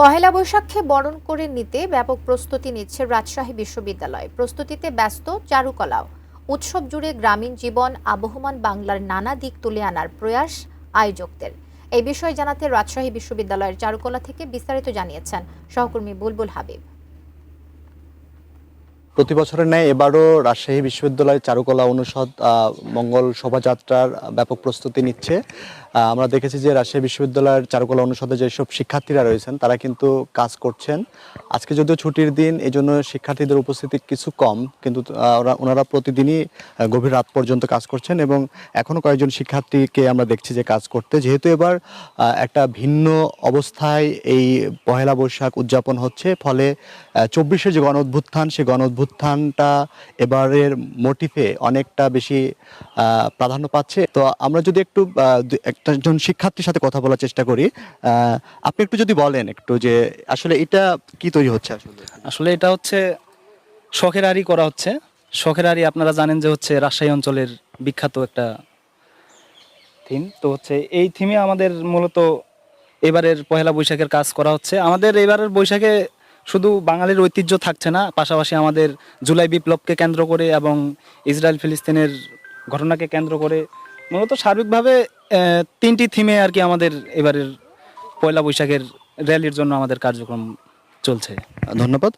পহেলা বৈশাখে বরণ করে নিতে ব্যাপক প্রস্তুতি নিচ্ছে রাজশাহী বিশ্ববিদ্যালয়। প্রস্তুতিতে ব্যস্ত চারুকলাও। উৎসব জুড়ে গ্রামীণ জীবন, আবহমান বাংলার নানা দিক তুলে আনার প্রয়াস আয়োজকদের। এই বিষয়ে জানাতে রাজশাহী বিশ্ববিদ্যালয়ের চারুকলা থেকে বিস্তারিত জানিয়েছেন সহকর্মী বুলবুল হাবিব। প্রতি বছরের ন্যায় এবারও রাজশাহী বিশ্ববিদ্যালয়ের চারুকলা অনুষদ মঙ্গল শোভাযাত্রার ব্যাপক প্রস্তুতি নিচ্ছে। আমরা দেখেছি যে রাজশাহী বিশ্ববিদ্যালয়ের চারুকলা অনুষদে যেসব শিক্ষার্থীরা রয়েছেন তারা কিন্তু কাজ করছেন। আজকে যদিও ছুটির দিন, এই জন্য শিক্ষার্থীদের উপস্থিতি কিছু কম, কিন্তু ওনারা প্রতিদিনই গভীর রাত পর্যন্ত কাজ করছেন এবং এখনও কয়েকজন শিক্ষার্থীকে আমরা দেখছি যে কাজ করতে। যেহেতু এবার একটা ভিন্ন অবস্থায় এই পহেলা বৈশাখ উদযাপন হচ্ছে, ফলে 24-এর যে গণ অভ্যুত্থান, সেই গণ অভ্যুত্থানটা এবারের মোটিভে অনেকটা বেশি প্রাধান্য পাচ্ছে। তো আমরা যদি একটু একজন শিক্ষার্থীর সাথে কথা বলার চেষ্টা করি, আপনি একটু যদি বলেন একটু যে আসলে এটা কি তৈরি হচ্ছে। আসলে এটা হচ্ছে শখের আড়ি করা হচ্ছে। শখের আড়ি আপনারা জানেন যে হচ্ছে রাজশাহী অঞ্চলের বিখ্যাত একটা থিম। তো হচ্ছে এই থিমে আমাদের মূলত এবারের পহেলা বৈশাখের কাজ করা হচ্ছে। আমাদের এবারের বৈশাখে শুধু বাঙালির ঐতিহ্য থাকছে না, পাশাপাশি আমাদের জুলাই বিপ্লবকে কেন্দ্র করে এবং ইসরায়েল ফিলিস্তিনের ঘটনাকে কেন্দ্র করে মূলত সার্বিকভাবে তিনটি থিমে আর কি আমাদের এবারের পয়লা বৈশাখের র্যালির জন্য আমাদের কার্যক্রম চলছে। ধন্যবাদ।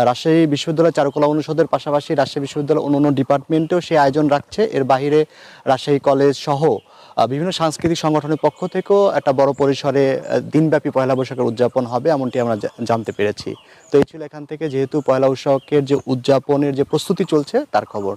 রাজশাহী বিশ্ববিদ্যালয় চারুকলা অনুষদের পাশাপাশি রাজশাহী বিশ্ববিদ্যালয় অন্যান্য ডিপার্টমেন্টেও সেই আয়োজন রাখছে। এর বাইরে রাজশাহী কলেজ সহ বিভিন্ন সাংস্কৃতিক সংগঠনের পক্ষ থেকেও একটা বড় পরিসরে দিনব্যাপী পয়লা বৈশাখের উদযাপন হবে, এমনটি আমরা জানতে পেরেছি। তো এই ছিল এখান থেকে, যেহেতু পয়লা বৈশাখের যে উদযাপনের যে প্রস্তুতি চলছে তার খবর।